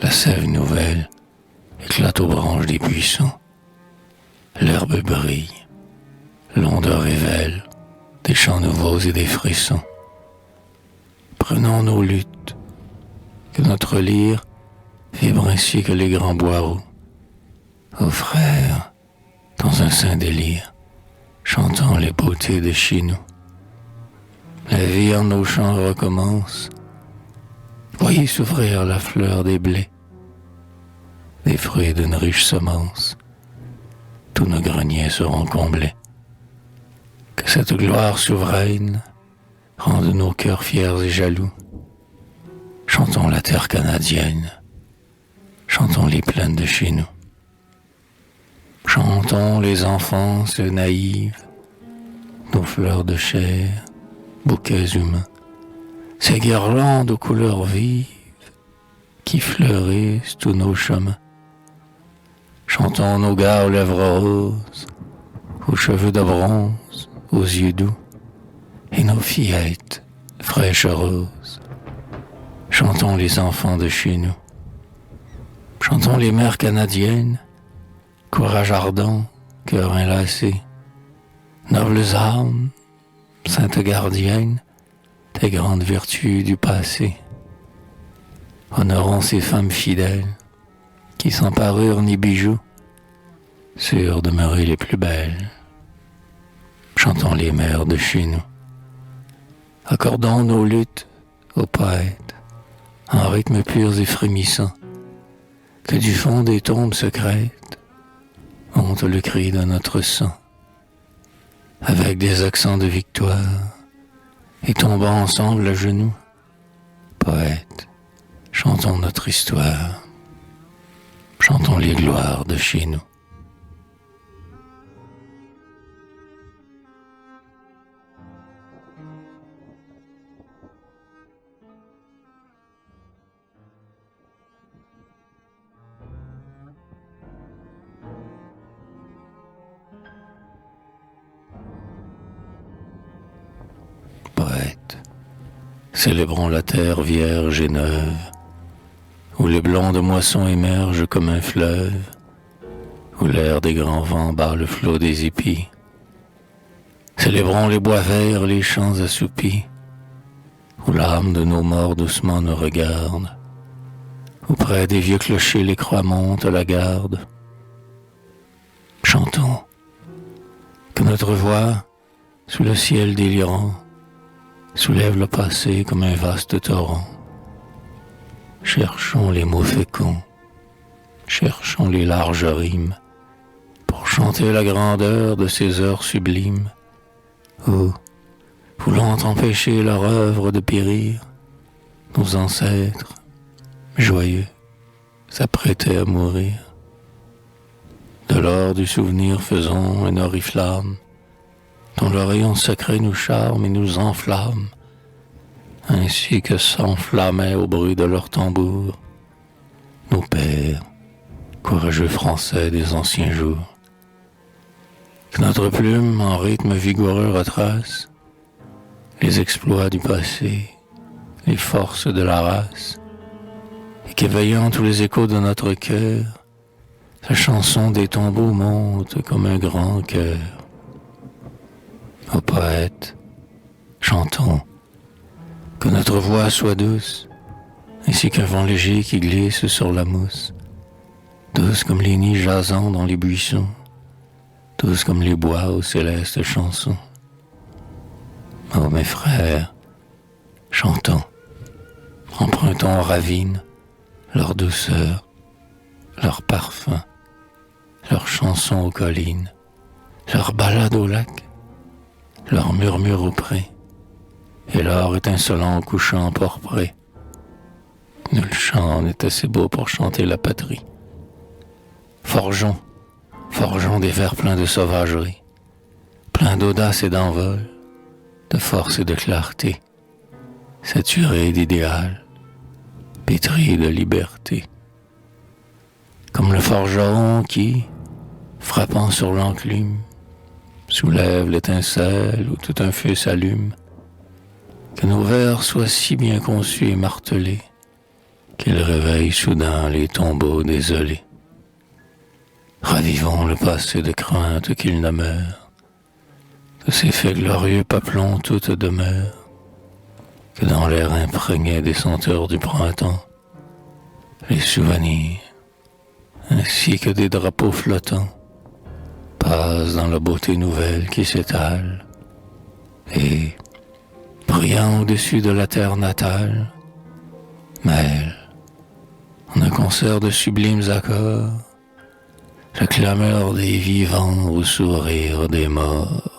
La sève nouvelle éclate aux branches des buissons. L'herbe brille, l'onde révèle des chants nouveaux et des frissons. Prenons nos luttes, que notre lyre vibre ainsi que les grands boireaux. Ô frères, dans un saint délire, chantons les beautés de chez nous. La vie en nos champs recommence. Voyez s'ouvrir la fleur des blés, des fruits d'une riche semence. Tous nos greniers seront comblés. Que cette gloire souveraine rende nos cœurs fiers et jaloux. Chantons la terre canadienne, chantons les plaines de chez nous. Chantons les enfances naïves, nos fleurs de chair, bouquets humains, ces guirlandes aux couleurs vives qui fleurissent tous nos chemins. Chantons nos gars aux lèvres roses, aux cheveux de bronze, aux yeux doux, et nos fillettes fraîches roses. Chantons les enfants de chez nous. Chantons les mères canadiennes, courage ardent, cœur inlassé, nobles âmes, saintes gardiennes des grandes vertus du passé. Honorons ces femmes fidèles qui sans parure ni bijoux, sûres de demeurer les plus belles. Chantons les mères de chez nous. Accordons nos luttes aux poètes en rythmes purs et frémissants, que du fond des tombes secrètes monte le cri de notre sang. Avec des accents de victoire et tombant ensemble à genoux, poètes, chantons notre histoire, chantons les gloires de chez nous. Poète, célébrons la terre vierge et neuve, où les blondes moissons émergent comme un fleuve, où l'air des grands vents bat le flot des épis. Célébrons les bois verts, les champs assoupis, où l'âme de nos morts doucement nous regarde, où près des vieux clochers les croix montent la garde. Chantons, que notre voix, sous le ciel délirant, soulève le passé comme un vaste torrent. Cherchons les mots féconds, cherchons les larges rimes, pour chanter la grandeur de ces heures sublimes, où, voulant empêcher leur œuvre de périr, nos ancêtres, joyeux, s'apprêtaient à mourir. De l'or du souvenir faisons un oriflamme, dont le rayon secret nous charme et nous enflamme, ainsi que s'enflammaient au bruit de leur tambour nos pères, courageux Français des anciens jours. Que notre plume en rythme vigoureux retrace les exploits du passé, les forces de la race, et qu'éveillant tous les échos de notre cœur, la chanson des tombeaux monte comme un grand cœur. Ô poètes, chantons, que notre voix soit douce, ainsi qu'un vent léger qui glisse sur la mousse, douce comme les nids jasant dans les buissons, douce comme les bois aux célestes chansons. Ô mes frères, chantons, empruntons aux ravines leur douceur, leur parfum, leurs chansons aux collines, leurs ballades aux lacs, leur murmure au pré, et l'or étincelant au couchant emporpré. Nul chant n'est assez beau pour chanter la patrie. Forgeons, forgeons des vers pleins de sauvagerie, pleins d'audace et d'envol, de force et de clarté, saturés d'idéal, pétris de liberté. Comme le forgeron qui, frappant sur l'enclume, soulève l'étincelle où tout un feu s'allume, que nos vers soient si bien conçus et martelés, qu'il réveille soudain les tombeaux désolés. Ravivons le passé de crainte qu'il ne meure, de ces faits glorieux peuplant toute demeure, que dans l'air imprégné des senteurs du printemps, les souvenirs, ainsi que des drapeaux flottants, passent dans la beauté nouvelle qui s'étale, et, brillant au-dessus de la terre natale, mêle, en un concert de sublimes accords, la clameur des vivants au sourire des morts.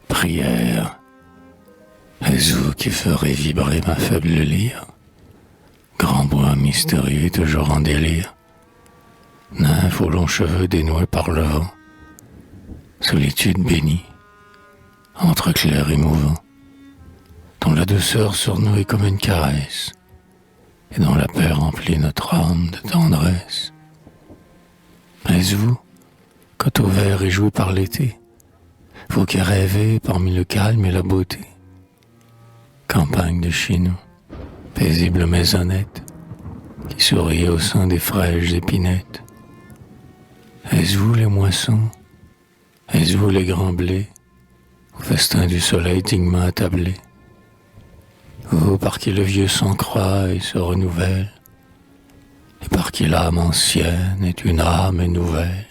Prière, les vous qui ferez vibrer ma faible lyre, grand bois mystérieux toujours en délire, nymphe aux longs cheveux dénoués par le vent, solitude bénie, entre clair et mouvant, dont la douceur sur nous est comme une caresse, et dont la paix remplit notre âme de tendresse. Est-ce vous, coteau vert réjoui par l'été, vous qui rêvez parmi le calme et la beauté, campagne de chez nous, paisible maisonnette, qui souriait au sein des fraîches épinettes. Est-ce vous les moissons? Est-ce vous les grands blés, au festin du soleil dignement attablé? Vous par qui le vieux sang croît et se renouvelle, et par qui l'âme ancienne est une âme nouvelle.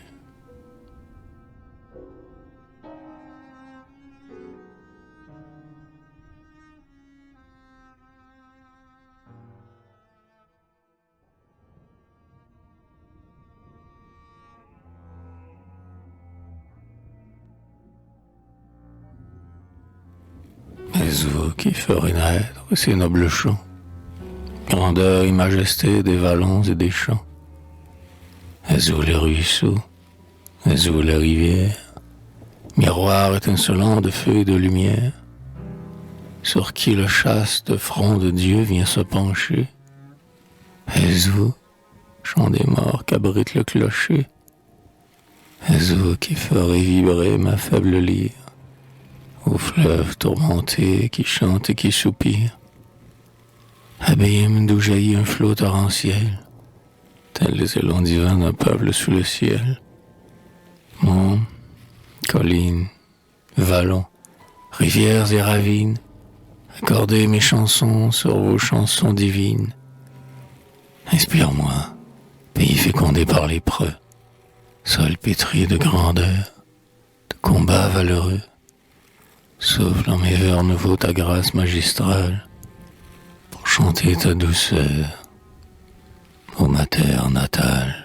Est-ce vous qui ferez naître ces nobles chants, grandeur et majesté des vallons et des champs? Est-ce vous les ruisseaux? Est-ce vous les rivières, miroir étincelant de feu et de lumière, sur qui le chaste front de Dieu vient se pencher? Est-ce vous, chant des morts qu'abrite le clocher? Est-ce vous qui ferez vibrer ma faible lyre, au fleuve tourmenté qui chante et qui soupire, abîme d'où jaillit un flot torrentiel, tel les élans divins d'un peuple sous le ciel? Monts, collines, vallons, rivières et ravines, accordez mes chansons sur vos chansons divines. Inspire-moi, pays fécondé par les preux, sol pétri de grandeur, de combats valeureux. Souffle en mes vers nouveaux ta grâce magistrale, pour chanter ta douceur, ô ma terre natale.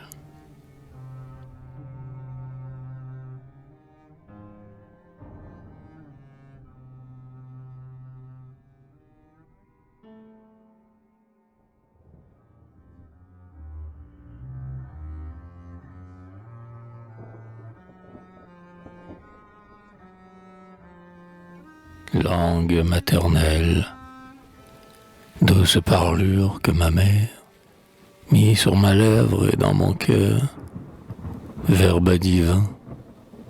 Langue maternelle, douce parlure que ma mère mit sur ma lèvre et dans mon cœur, verbe divin,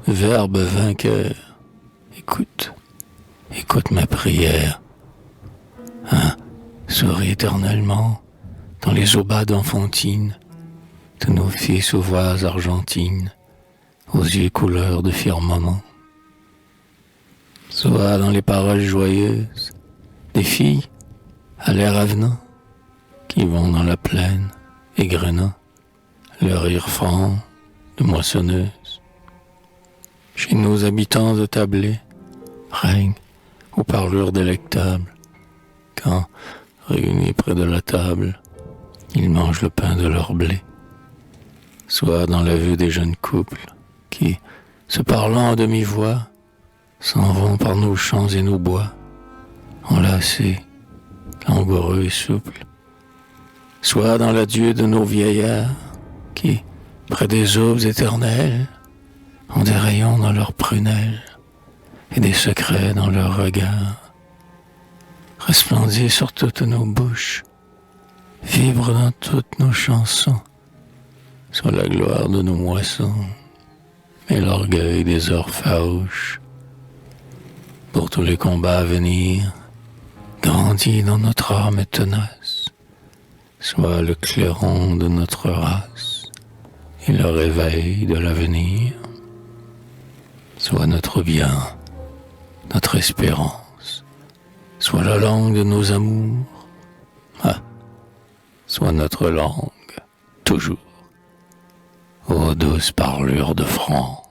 verbe vainqueur, écoute, écoute ma prière, hein, souris éternellement dans les aubades enfantines de nos fils aux voix argentines, aux yeux couleur de firmament. Soit dans les paroles joyeuses des filles à l'air avenant, qui vont dans la plaine égrenant le rire franc de moissonneuses. Chez nos habitants de tablés règne aux parlures délectables, quand, réunis près de la table, ils mangent le pain de leur blé. Soit dans la vue des jeunes couples qui, se parlant à demi-voix, s'en vont par nos champs et nos bois, enlacés, langoureux et souples. Soit dans l'adieu de nos vieillards, qui, près des aubes éternelles, ont des rayons dans leurs prunelles, et des secrets dans leur regard. Resplendit sur toutes nos bouches, vibre dans toutes nos chansons, soit la gloire de nos moissons et l'orgueil des heures farouches. Pour tous les combats à venir, grandis dans notre âme tenace, soit le clairon de notre race et le réveil de l'avenir. Soit notre bien, notre espérance, soit la langue de nos amours, soit notre langue, toujours, ô douce parlure de France.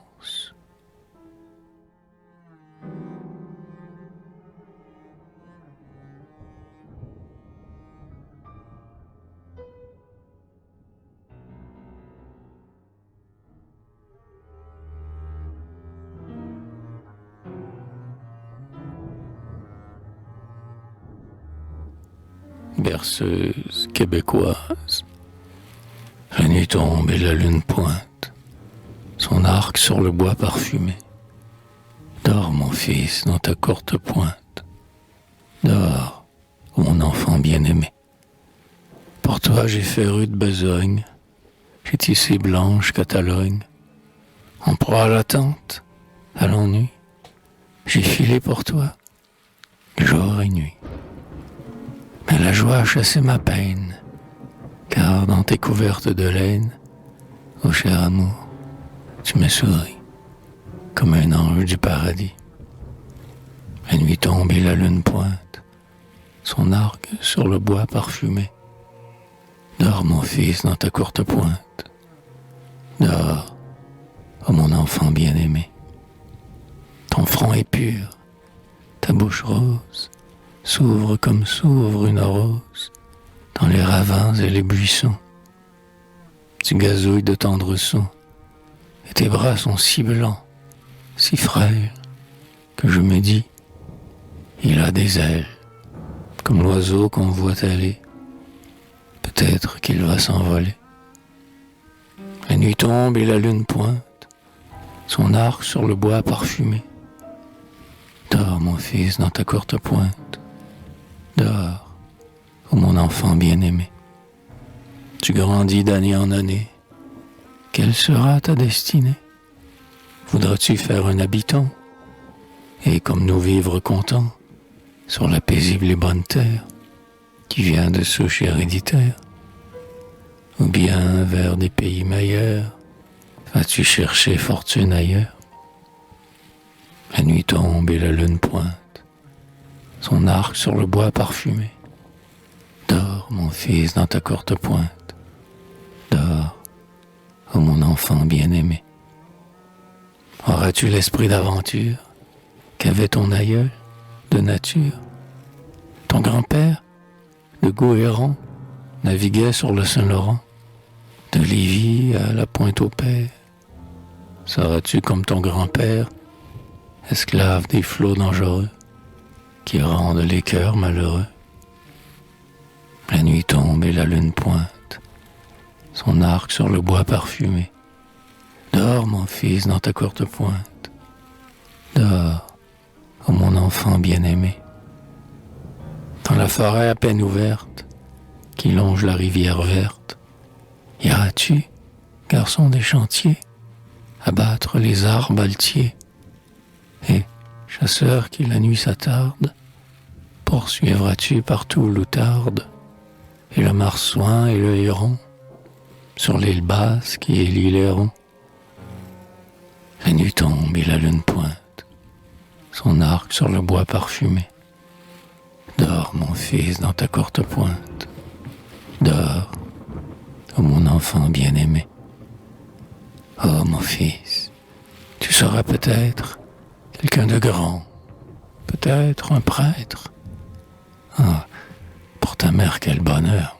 Berceuse québécoise, la nuit tombe et la lune pointe son arc sur le bois parfumé. Dors, mon fils, dans ta courte pointe. Dors, mon enfant bien-aimé. Pour toi, j'ai fait rude besogne, j'ai tissé blanche Catalogne. En proie à l'attente, à l'ennui, j'ai filé pour toi, jour et nuit. Mais la joie a chassé ma peine, car dans tes couvertes de laine, ô cher amour, tu me souris, comme un ange du paradis. La nuit tombe et la lune pointe son arc sur le bois parfumé. Dors, mon fils, dans ta courte pointe. Dors, ô mon enfant bien-aimé. Ton front est pur, ta bouche rose s'ouvre comme s'ouvre une rose dans les ravins et les buissons. Tu gazouilles de tendres sons, et tes bras sont si blancs, si frêles, que je me dis, il a des ailes, comme l'oiseau qu'on voit aller, peut-être qu'il va s'envoler. La nuit tombe et la lune pointe son arc sur le bois parfumé. Dors, mon fils, dans ta courte pointe. Dors, ô mon enfant bien-aimé. Tu grandis d'année en année. Quelle sera ta destinée? Voudras-tu faire un habitant et comme nous vivre contents sur la paisible et bonne terre qui vient de souche héréditaire? Ou bien vers des pays meilleurs vas-tu chercher fortune ailleurs? La nuit tombe et la lune pointe son arc sur le bois parfumé. Dors, mon fils, dans ta courte pointe. Dors, ô mon enfant bien-aimé. Auras-tu l'esprit d'aventure qu'avait ton aïeul de nature? Ton grand-père, de Gouhéron, naviguait sur le Saint-Laurent, de Lévis à la Pointe-au-Père. Seras-tu comme ton grand-père, esclave des flots dangereux qui rendent les cœurs malheureux? La nuit tombe et la lune pointe son arc sur le bois parfumé. Dors, mon fils, dans ta courte pointe. Dors, ô mon enfant bien-aimé. Dans la forêt à peine ouverte qui longe la rivière verte, iras-tu, garçon des chantiers, abattre les arbres altiers? Et, chasseur qui la nuit s'attarde, poursuivras-tu partout l'outarde et le marsouin et le héron sur l'île basse qui est l'île Héron? La nuit tombe et la lune pointe son arc sur le bois parfumé. Dors, mon fils, dans ta courte pointe. Dors, ô mon enfant bien-aimé. Oh, mon fils, tu seras peut-être quelqu'un de grand, peut-être un prêtre. Ah, pour ta mère, quel bonheur.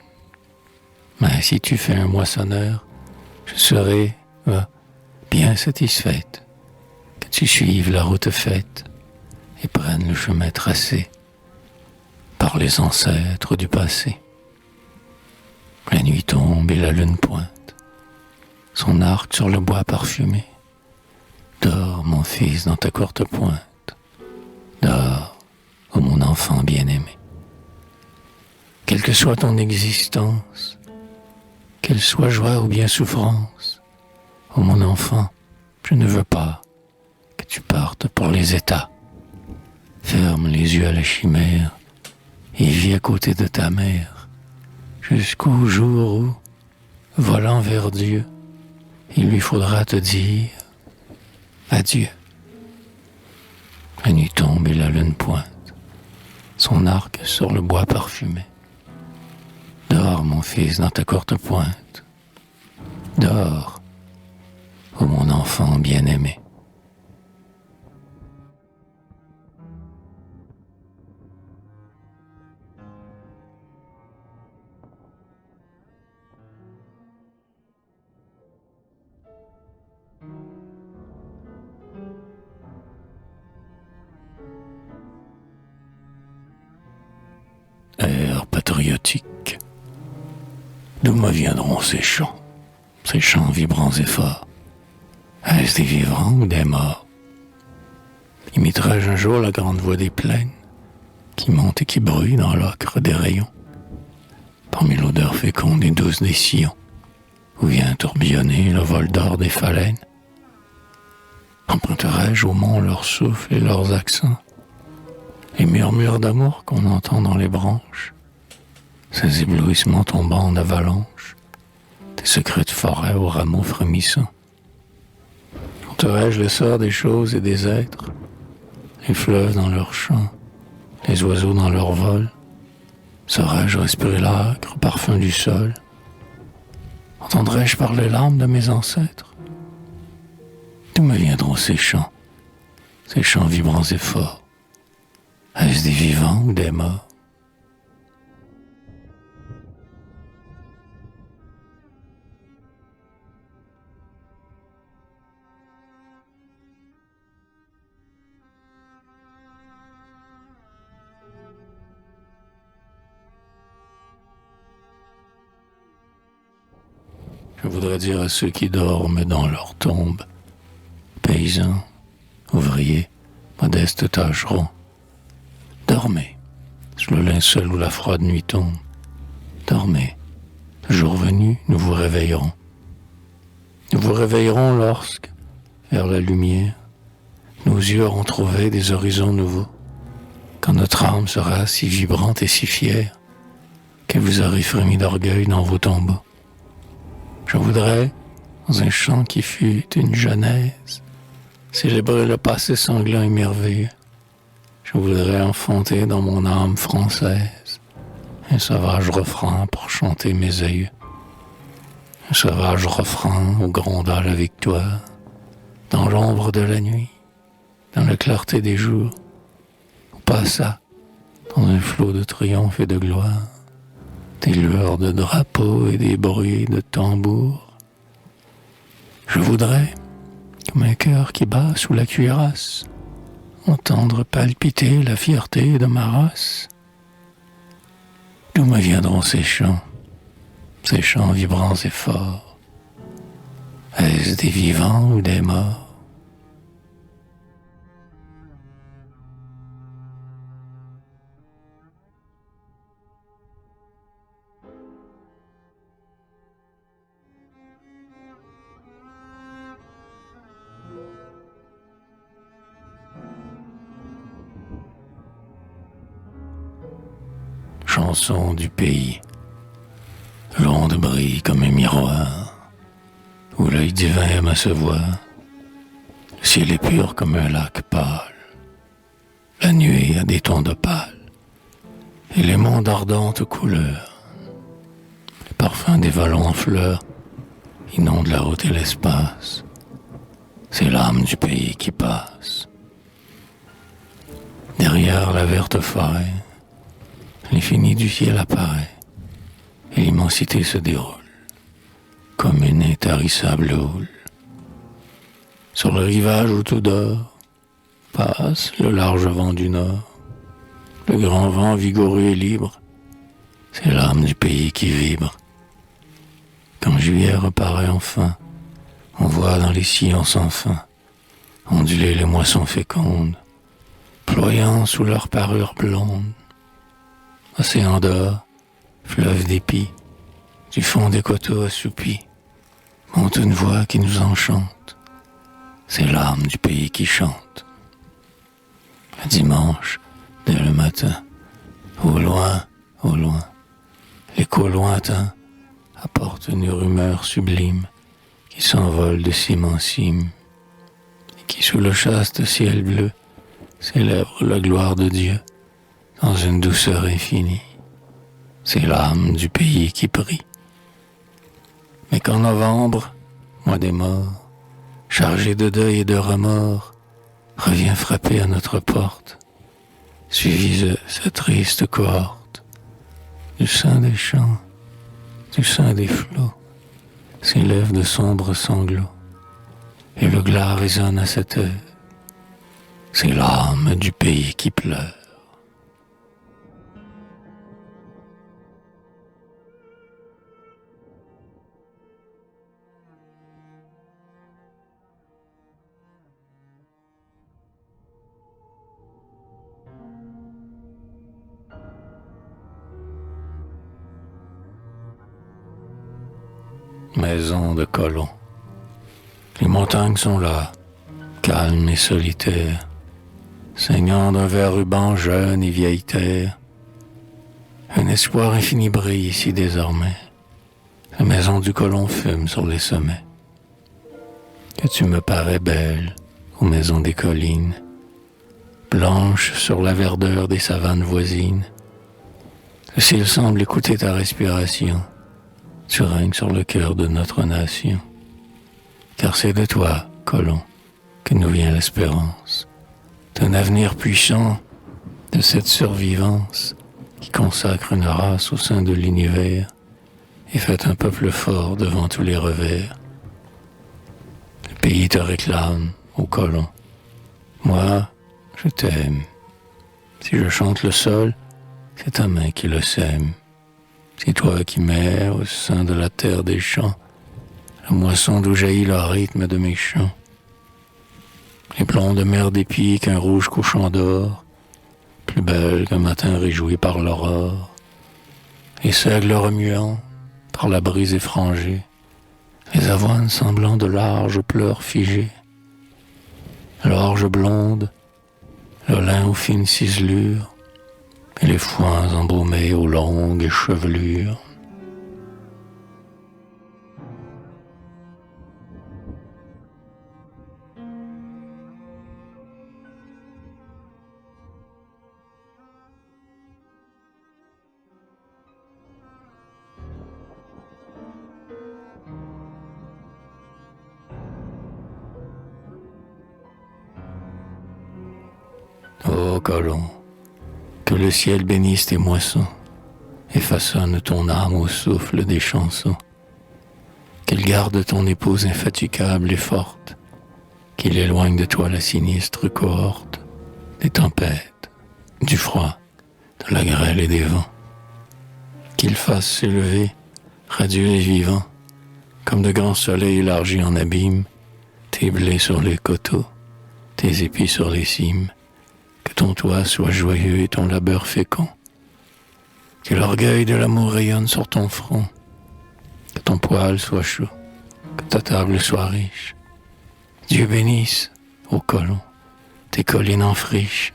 Mais si tu fais un moissonneur, je serai bien satisfaite que tu suives la route faite et prennes le chemin tracé par les ancêtres du passé. La nuit tombe et la lune pointe son arc sur le bois parfumé. Dors, mon fils, dans ta courte pointe. Dors, ô mon enfant bien-aimé. Quelle que soit ton existence, qu'elle soit joie ou bien souffrance, ô mon enfant, je ne veux pas que tu partes pour les États. Ferme les yeux à la chimère et vis à côté de ta mère, jusqu'au jour où, volant vers Dieu, il lui faudra te dire adieu. La nuit tombe et la lune pointe son arc sur le bois parfumé. Dors, mon fils, dans ta courte pointe. Dors, ô mon enfant bien-aimé. Air patriotique. D'où me viendront ces chants vibrants et forts? Est-ce des vivants ou des morts? Imiterai-je un jour la grande voix des plaines qui monte et qui bruit dans l'ocre des rayons, parmi l'odeur féconde et douce des sillons, où vient tourbillonner le vol d'or des phalènes? Emprunterai-je aux monts leurs souffles et leurs accents, les murmures d'amour qu'on entend dans les branches, ces éblouissements tombants d'avalanche, des secrets de forêt aux rameaux frémissants? Conterai-je le sort des choses et des êtres, les fleuves dans leurs chants, les oiseaux dans leur vol? Saurais-je respirer l'âcre parfum du sol? Entendrai-je parler l'âme de mes ancêtres? D'où me viendront ces chants vibrants et forts? Est-ce des vivants ou des morts? Je voudrais dire à ceux qui dorment dans leur tombe, paysans, ouvriers, modestes tâcherons, dormez, sous le linceul où la froide nuit tombe. Dormez, le jour venu, nous vous réveillerons. Nous vous réveillerons lorsque, vers la lumière, nos yeux auront trouvé des horizons nouveaux, quand notre âme sera si vibrante et si fière qu'elle vous aura frémi d'orgueil dans vos tombeaux. Je voudrais, dans un chant qui fut une genèse, célébrer le passé sanglant et merveilleux. Je voudrais enfanter dans mon âme française un sauvage refrain pour chanter mes aïeux. Un sauvage refrain où gronda la victoire, dans l'ombre de la nuit, dans la clarté des jours, où passa, dans un flot de triomphe et de gloire, des lueurs de drapeaux et des bruits de tambours. Je voudrais, comme un cœur qui bat sous la cuirasse, entendre palpiter la fierté de ma race. D'où me viendront ces chants vibrants et forts? Est-ce des vivants ou des morts? Chanson du pays. L'onde brille comme un miroir, où l'œil divin aime à se voir. Le ciel est pur comme un lac pâle. La nuée a des tons de pâle, et les monts d'ardentes couleurs. Les parfums des vallons en fleurs inondent la route et l'espace. C'est l'âme du pays qui passe. Derrière la verte forêt, l'infini du ciel apparaît, et l'immensité se déroule, comme une intarissable houle. Sur le rivage où tout dort, passe le large vent du nord. Le grand vent vigoureux et libre, c'est l'âme du pays qui vibre. Quand juillet reparaît enfin, on voit dans les sillons sans fin onduler les moissons fécondes, ployant sous leur parure blonde. Océan d'or, fleuve d'épis, du fond des coteaux assoupis, monte une voix qui nous enchante. C'est l'âme du pays qui chante. Le dimanche, dès le matin, au loin, l'écho lointain apporte une rumeur sublime qui s'envole de cime en cime et qui, sous le chaste ciel bleu, célèbre la gloire de Dieu dans une douceur infinie. C'est l'âme du pays qui prie. Mais qu'en novembre, mois des morts, chargé de deuil et de remords, revient frapper à notre porte, suivi de sa triste cohorte, du sein des champs, du sein des flots, s'élèvent de sombres sanglots, et le glas résonne à cette heure. C'est l'âme du pays qui pleure. Maison de colons. Les montagnes sont là, calmes et solitaires, saignant d'un vert ruban jeune et vieille terre. Un espoir infini brille ici désormais. La maison du colon fume sur les sommets. Que tu me parais belle, ô maison des collines, blanche sur la verdeur des savanes voisines. Le ciel semble écouter ta respiration. Tu règnes sur le cœur de notre nation. Car c'est de toi, colon, que nous vient l'espérance, d'un avenir puissant, de cette survivance qui consacre une race au sein de l'univers et fait un peuple fort devant tous les revers. Le pays te réclame, ô colon. Moi, je t'aime. Si je chante le sol, c'est ta main qui le sème. C'est toi qui mets au sein de la terre des champs la moisson d'où jaillit le rythme de mes chants. Les blondes mers d'épis qu'un rouge couchant d'or, plus belle qu'un matin réjoui par l'aurore. Les seigles remuants par la brise effrangée, les avoines semblant de larges pleurs figés. L'orge blonde, le lin aux fines ciselures, et les foins embaumés aux longues chevelures. Ô colon, que le ciel bénisse tes moissons et façonne ton âme au souffle des chansons. Qu'il garde ton épouse infatigable et forte, qu'il éloigne de toi la sinistre cohorte des tempêtes, du froid, de la grêle et des vents. Qu'il fasse s'élever, radieux et vivant, comme de grands soleils élargis en abîme, tes blés sur les coteaux, tes épis sur les cimes. Que ton toit soit joyeux et ton labeur fécond. Que l'orgueil de l'amour rayonne sur ton front. Que ton poil soit chaud, que ta table soit riche. Dieu bénisse, ô colon, tes collines en friche,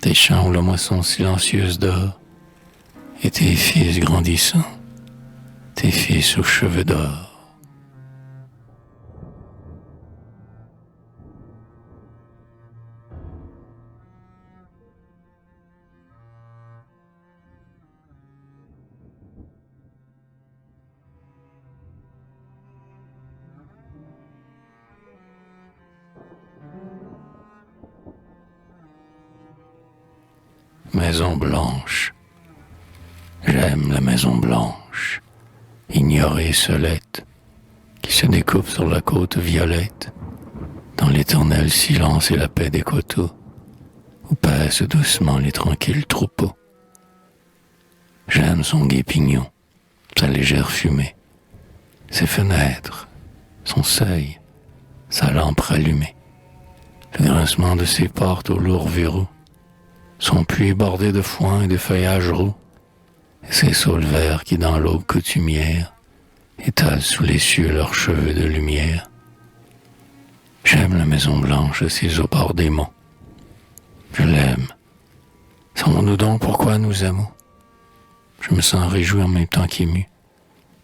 tes champs où la moisson silencieuse dort, et tes fils grandissants, tes fils aux cheveux d'or. Maison blanche, j'aime la maison blanche, ignorée solette, qui se découpe sur la côte violette, dans l'éternel silence et la paix des coteaux, où passent doucement les tranquilles troupeaux. J'aime son gai pignon, sa légère fumée, ses fenêtres, son seuil, sa lampe rallumée, le grincement de ses portes aux lourds verrous, son puits bordé de foin et de feuillages roux, et ses saules verts qui dans l'aube coutumière étalent sous les cieux leurs cheveux de lumière. J'aime la Maison Blanche assise au bord des monts. Je l'aime. Savons-nous donc pourquoi nous aimons? Je me sens réjoui en même temps qu'ému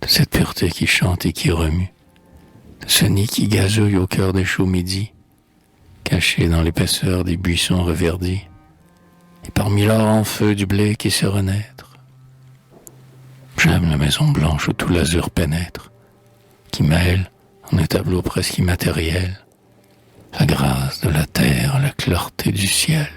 de cette pureté qui chante et qui remue, de ce nid qui gazouille au cœur des chauds midis, caché dans l'épaisseur des buissons reverdis, et parmi l'or en feu du blé qui sait renaître. J'aime la Maison Blanche où tout l'azur pénètre, qui mêle, en un tableau presque immatériel, la grâce de la terre, la clarté du ciel.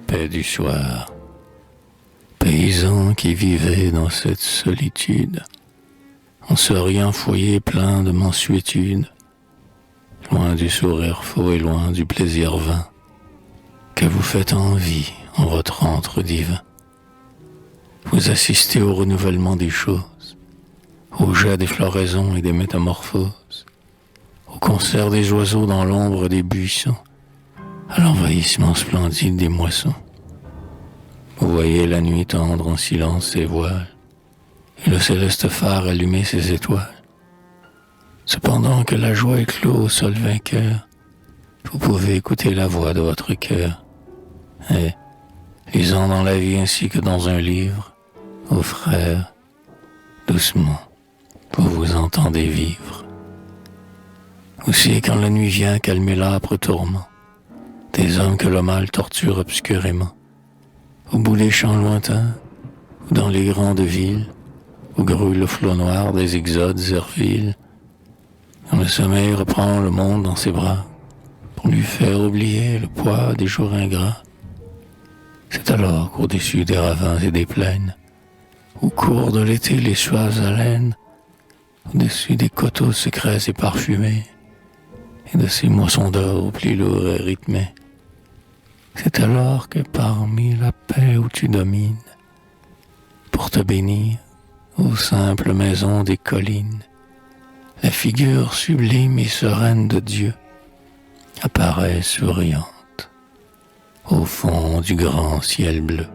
Paix du soir, paysan qui vivait dans cette solitude, en ce rien foyer plein de mansuétude, loin du sourire faux et loin du plaisir vain, que vous faites envie en votre antre divin. Vous assistez au renouvellement des choses, au jet des floraisons et des métamorphoses, au concert des oiseaux dans l'ombre des buissons, à l'envahissement splendide des moissons. Vous voyez la nuit tendre en silence ses voiles, et le céleste phare allumer ses étoiles. Cependant que la joie éclot au sol vainqueur, vous pouvez écouter la voix de votre cœur, et, lisant dans la vie ainsi que dans un livre, vos frères, doucement, vous vous entendez vivre. Aussi, quand la nuit vient calmer l'âpre tourment, des hommes que le mal torture obscurément, au bout des champs lointains, ou dans les grandes villes, où grouille le flot noir des exodes serviles, quand le sommeil reprend le monde dans ses bras, pour lui faire oublier le poids des jours ingrats, c'est alors qu'au-dessus des ravins et des plaines, où courent de l'été les suaves haleines, au-dessus des coteaux secrets et parfumés, et de ces moissons d'or aux plis lourds et rythmés, c'est alors que parmi la paix où tu domines, pour te bénir, ô simple maison des collines, la figure sublime et sereine de Dieu apparaît souriante au fond du grand ciel bleu.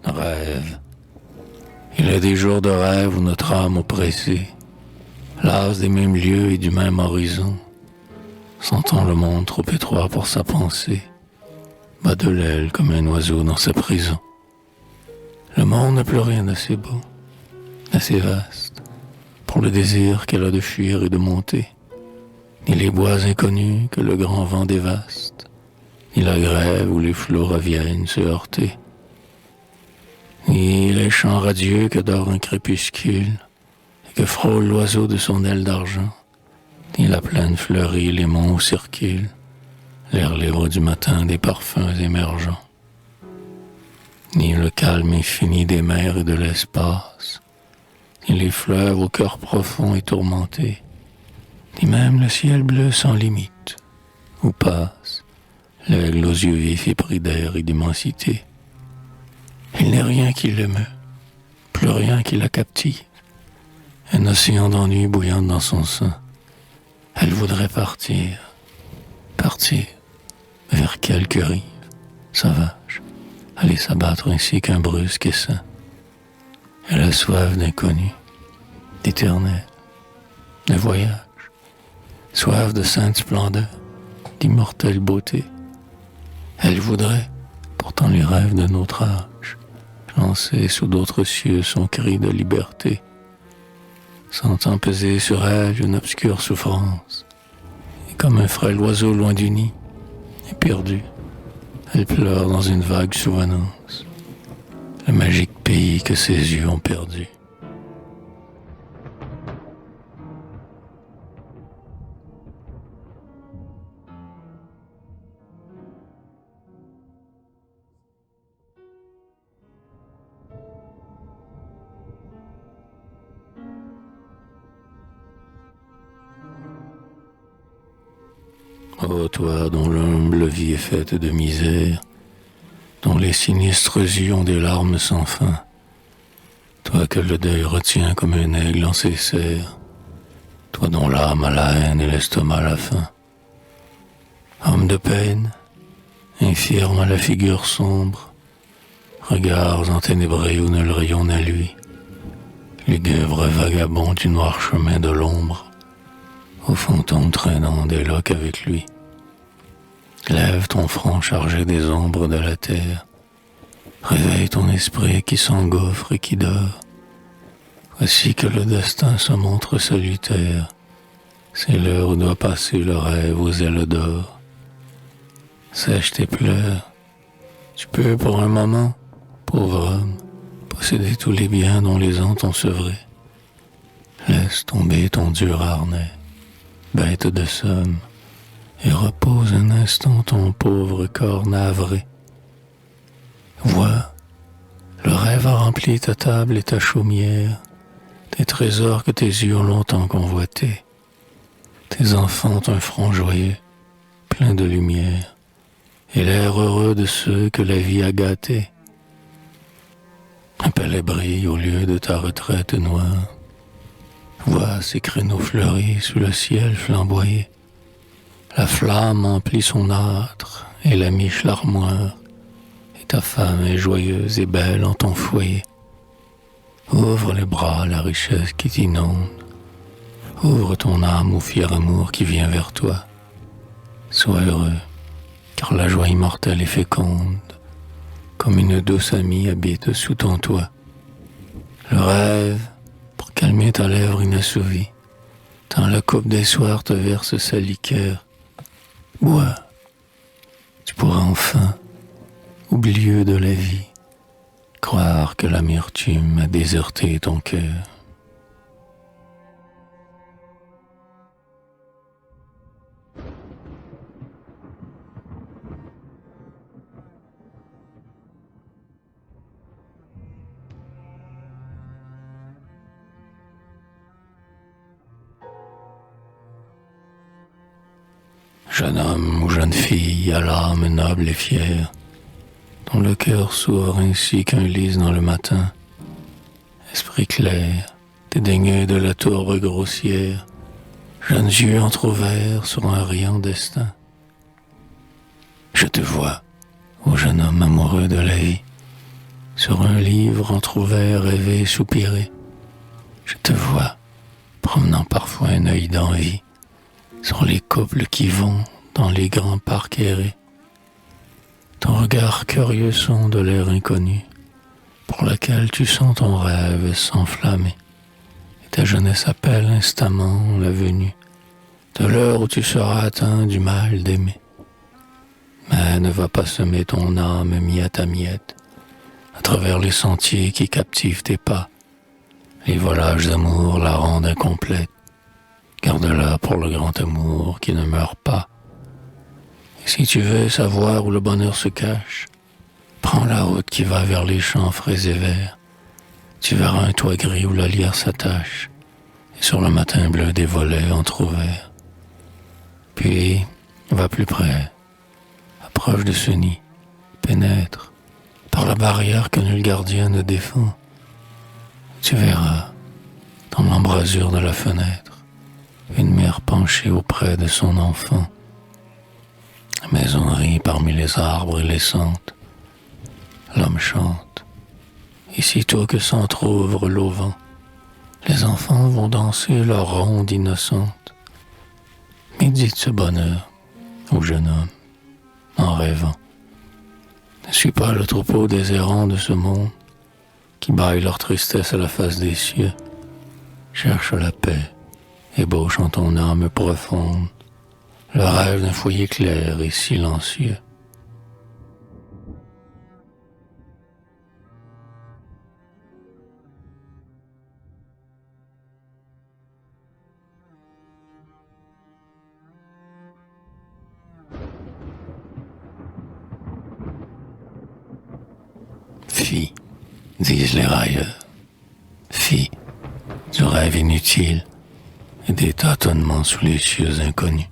Rêve. Il y a des jours de rêve où notre âme oppressée lasse des mêmes lieux et du même horizon, sentant le monde trop étroit pour sa pensée, bat de l'aile comme un oiseau dans sa prison. Le monde n'a plus rien d'assez beau, assez vaste, pour le désir qu'elle a de fuir et de monter, ni les bois inconnus que le grand vent dévaste, ni la grève où les flots reviennent se heurter, ni les champs radieux que dort un crépuscule et que frôle l'oiseau de son aile d'argent, ni la plaine fleurie, les monts où circulent l'air libre du matin des parfums émergents, ni le calme infini des mers et de l'espace, ni les fleuves au cœur profond et tourmenté, ni même le ciel bleu sans limite, où passe l'aigle aux yeux vifs épris d'air et d'immensité. Il n'est rien qui l'émeut, plus rien qui la captive, un océan d'ennui bouillant dans son sein. Elle voudrait partir, vers quelque rive sauvage, aller s'abattre ainsi qu'un brusque essaim. Elle a soif d'inconnu, d'éternel, de voyage, soif de sainte splendeur, d'immortelle beauté. Elle voudrait, pourtant les rêves de notre âge, lancer sous d'autres cieux son cri de liberté, sentant peser sur elle une obscure souffrance, et comme un frêle oiseau loin du nid, éperdu, elle pleure dans une vague souvenance, le magique pays que ses yeux ont perdu. Ô toi dont l'humble vie est faite de misère, dont les sinistres yeux ont des larmes sans fin, toi que le deuil retient comme un aigle en ses serres, toi dont l'âme a la haine et l'estomac la faim. Homme de peine, infirme à la figure sombre, regards enténébrés où nul rayon n'a lui, lugubre vagabond du noir chemin de l'ombre, au fantôme traînant des loques avec lui. Lève ton front chargé des ombres de la terre, réveille ton esprit qui s'engouffre et qui dort. Voici que le destin se montre salutaire, c'est l'heure où doit passer le rêve aux ailes d'or. Sèche tes pleurs, tu peux pour un moment, pauvre homme, posséder tous les biens dont les ans t'ont sevré. Laisse tomber ton dur harnais, bête de somme, et repose un instant ton pauvre corps navré. Vois, le rêve a rempli ta table et ta chaumière, tes trésors que tes yeux ont longtemps convoités. Tes enfants ont un front joyeux, plein de lumière, et l'air heureux de ceux que la vie a gâtés. Un palais brille au lieu de ta retraite noire. Vois ces créneaux fleuris sous le ciel flamboyer. La flamme emplit son âtre et la miche l'armoire, et ta femme est joyeuse et belle en ton foyer. Ouvre les bras à la richesse qui t'inonde, ouvre ton âme au fier amour qui vient vers toi. Sois heureux, car la joie immortelle est féconde, comme une douce amie habite sous ton toit. Le rêve, pour calmer ta lèvre inassouvie, dans la coupe des soirs te verse sa liqueur. Bois, tu pourras enfin, oublieux de la vie, croire que l'amertume a déserté ton cœur. Jeune homme ou jeune fille à l'âme noble et fière, dont le cœur s'ouvre ainsi qu'un lys dans le matin, esprit clair, dédaigneux de la tourbe grossière, jeunes yeux entr'ouverts sur un riant destin. Je te vois, ô jeune homme amoureux de la vie, sur un livre entr'ouvert rêver soupirer. Je te vois, promenant parfois un œil d'envie, sur les couples qui vont dans les grands parcs aérés. Ton regard curieux sonde l'air inconnu, pour lequel tu sens ton rêve s'enflammer, et ta jeunesse appelle instamment la venue de l'heure où tu seras atteint du mal d'aimer. Mais ne va pas semer ton âme miette à miette, à travers les sentiers qui captivent tes pas. Les volages d'amour la rendent incomplète. Garde-la pour le grand amour qui ne meurt pas. Et si tu veux savoir où le bonheur se cache, prends la route qui va vers les champs frais et verts. Tu verras un toit gris où la lyre s'attache, et sur le matin bleu des volets entr'ouverts. Puis, va plus près, approche de ce nid, pénètre par la barrière que nul gardien ne défend. Tu verras, dans l'embrasure de la fenêtre, une mère penchée auprès de son enfant. La maison rit parmi les arbres et les sentes. L'homme chante, et sitôt que s'entr'ouvre l'auvent, les enfants vont danser leur ronde innocente. Médite ce bonheur, ô jeune homme, en rêvant. Ne suis pas le troupeau des errants de ce monde qui bâillent leur tristesse à la face des cieux. Cherche la paix, ébauche en ton âme profonde le rêve d'un foyer clair et silencieux. Fi, disent les railleurs. Fi, du rêve inutile et des tâtonnements sous les cieux inconnus.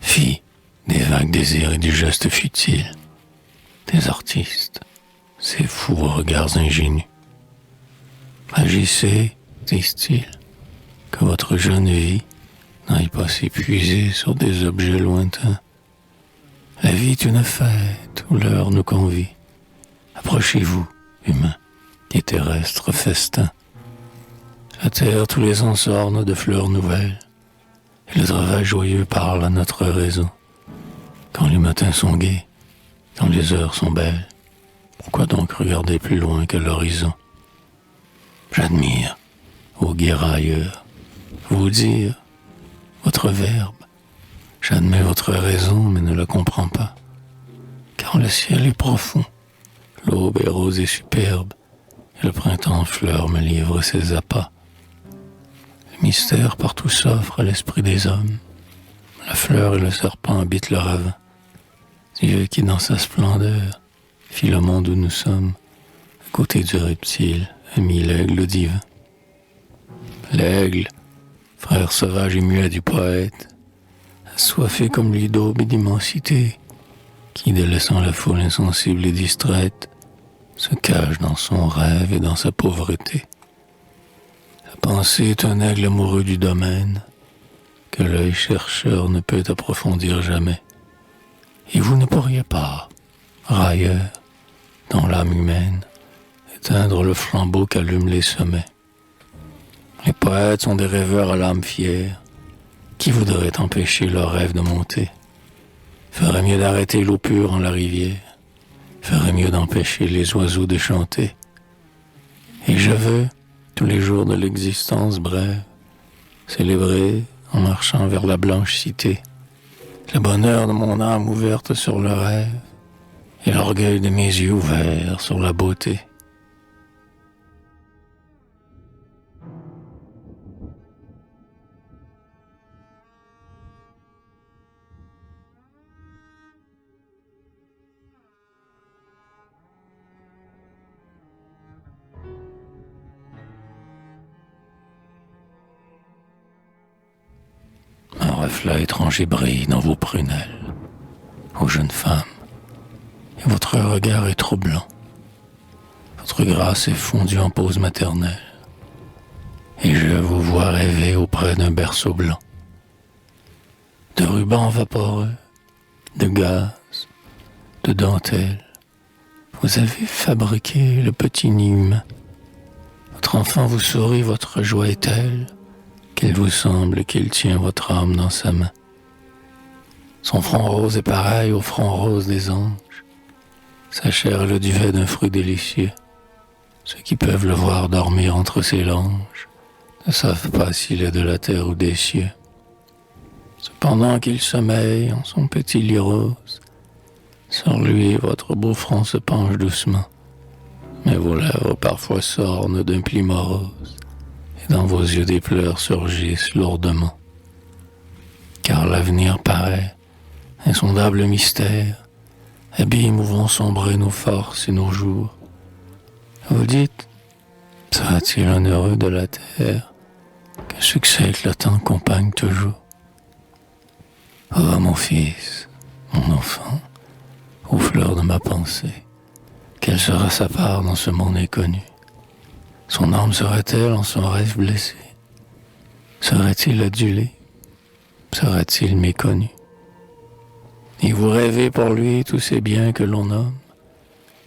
Fi, des vagues désirs et du geste futile. Des artistes, ces fous regards ingénus. Agissez, disent-ils, que votre jeune vie n'aille pas s'épuiser sur des objets lointains. La vie est une fête où l'heure nous convie. Approchez-vous, humains, et terrestres festins. La terre tous les ans s'orne de fleurs nouvelles, et le travail joyeux parle à notre raison. Quand les matins sont gais, quand les heures sont belles, pourquoi donc regarder plus loin que l'horizon? J'admire, ô gai railleurs, vous dire, votre verbe. J'admets votre raison, mais ne la comprends pas. Car le ciel est profond, l'aube est rose et superbe, et le printemps en fleurs me livre ses appâts. Le mystère partout s'offre à l'esprit des hommes. La fleur et le serpent habitent le ravin. Dieu qui dans sa splendeur fit le monde où nous sommes, à côté du reptile, a mis l'aigle divin. L'aigle, frère sauvage et muet du poète, assoiffé comme lui d'aube et d'immensité, qui, délaissant la foule insensible et distraite, se cache dans son rêve et dans sa pauvreté. La pensée est un aigle amoureux du domaine, que l'œil chercheur ne peut approfondir jamais. Et vous ne pourriez pas, railleurs, dans l'âme humaine, éteindre le flambeau qu'allument les sommets. Les poètes sont des rêveurs à l'âme fière, qui voudrait empêcher leur rêve de monter. Ferait mieux d'arrêter l'eau pure en la rivière, ferait mieux d'empêcher les oiseaux de chanter. Et je veux, tous les jours de l'existence brève, célébrer, en marchant vers la blanche cité, le bonheur de mon âme ouverte sur le rêve, et l'orgueil de mes yeux ouverts sur la beauté. Un reflet étranger brille dans vos prunelles, ô jeune femme, et votre regard est troublant. Votre grâce est fondue en pose maternelle, et je vous vois rêver auprès d'un berceau blanc. De rubans vaporeux, de gaz, de dentelle, vous avez fabriqué le petit nid humain. Votre enfant vous sourit, votre joie est telle qu'il vous semble qu'il tient votre âme dans sa main. Son front rose est pareil au front rose des anges. Sa chair est le duvet d'un fruit délicieux. Ceux qui peuvent le voir dormir entre ses langes ne savent pas s'il est de la terre ou des cieux. Cependant qu'il sommeille en son petit lit rose, sur lui votre beau front se penche doucement, mais vos lèvres parfois s'ornent d'un pli morose, et dans vos yeux des pleurs surgissent lourdement. Car l'avenir paraît, insondable mystère, abîme où vont sombrer nos forces et nos jours. Vous dites, sera-t-il un heureux de la terre, qu'un succès éclatant accompagne toujours? Oh mon fils, mon enfant, aux fleurs de ma pensée, quelle sera sa part dans ce monde inconnu? Son âme sera-t-elle en son rêve blessé? Sera-t-il adulé? Sera-t-il méconnu? Et vous rêvez pour lui tous ces biens que l'on nomme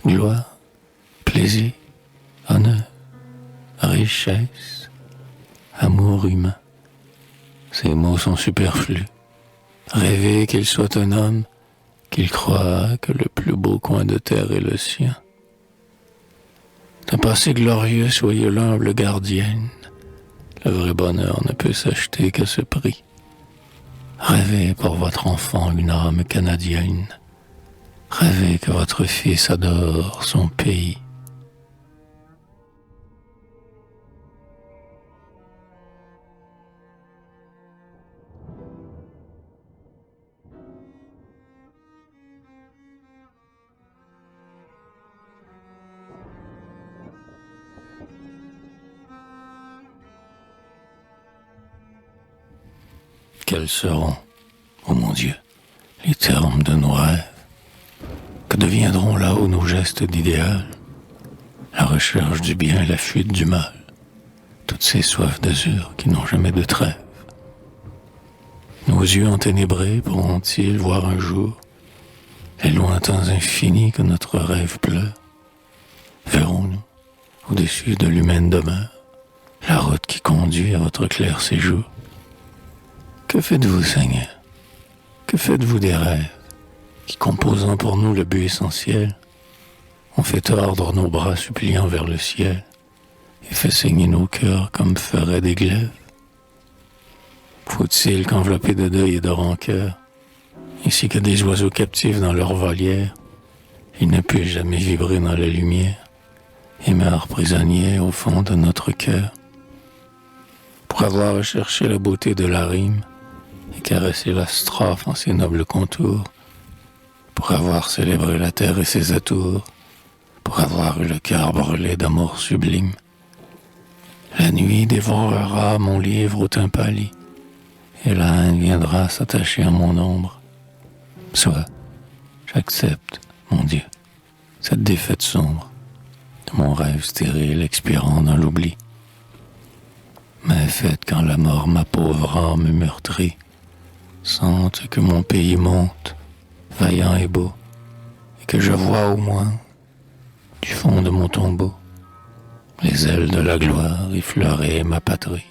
gloire, plaisir, honneur, richesse, amour humain. Ces mots sont superflus. Rêvez qu'il soit un homme, qu'il croit que le plus beau coin de terre est le sien. D'un passé glorieux, soyez l'humble gardienne. Le vrai bonheur ne peut s'acheter qu'à ce prix. Rêvez pour votre enfant une âme canadienne. Rêvez que votre fils adore son pays. quels seront, ô mon Dieu, les termes de nos rêves? Que deviendront là-haut nos gestes d'idéal? La recherche du bien et la fuite du mal, toutes ces soifs d'azur qui n'ont jamais de trêve. Nos yeux enténébrés pourront-ils voir un jour les lointains infinis que notre rêve pleure? Verrons-nous, au-dessus de l'humaine demeure, la route qui conduit à votre clair séjour? Que faites-vous, Seigneur? Que faites-vous des rêves qui, composant pour nous le but essentiel, ont fait tordre nos bras suppliants vers le ciel et fait saigner nos cœurs comme feraient des glaives? Faut-il qu'enveloppés de deuil et de rancœur, ainsi que des oiseaux captifs dans leur volière, ils ne puissent jamais vibrer dans la lumière et meurent prisonniers au fond de notre cœur? Pour avoir recherché la beauté de la rime et caressé la strophe en ses nobles contours, pour avoir célébré la terre et ses atours, pour avoir eu le cœur brûlé d'amour sublime, la nuit dévorera mon livre au teint pâli, et la haine viendra s'attacher à mon ombre. Soit, j'accepte, mon Dieu, cette défaite sombre de mon rêve stérile expirant dans l'oubli. Mais faites quand la mort ma pauvre âme meurtrie sente que mon pays monte, vaillant et beau, et que je vois au moins, du fond de mon tombeau, les ailes de la gloire effleurer ma patrie.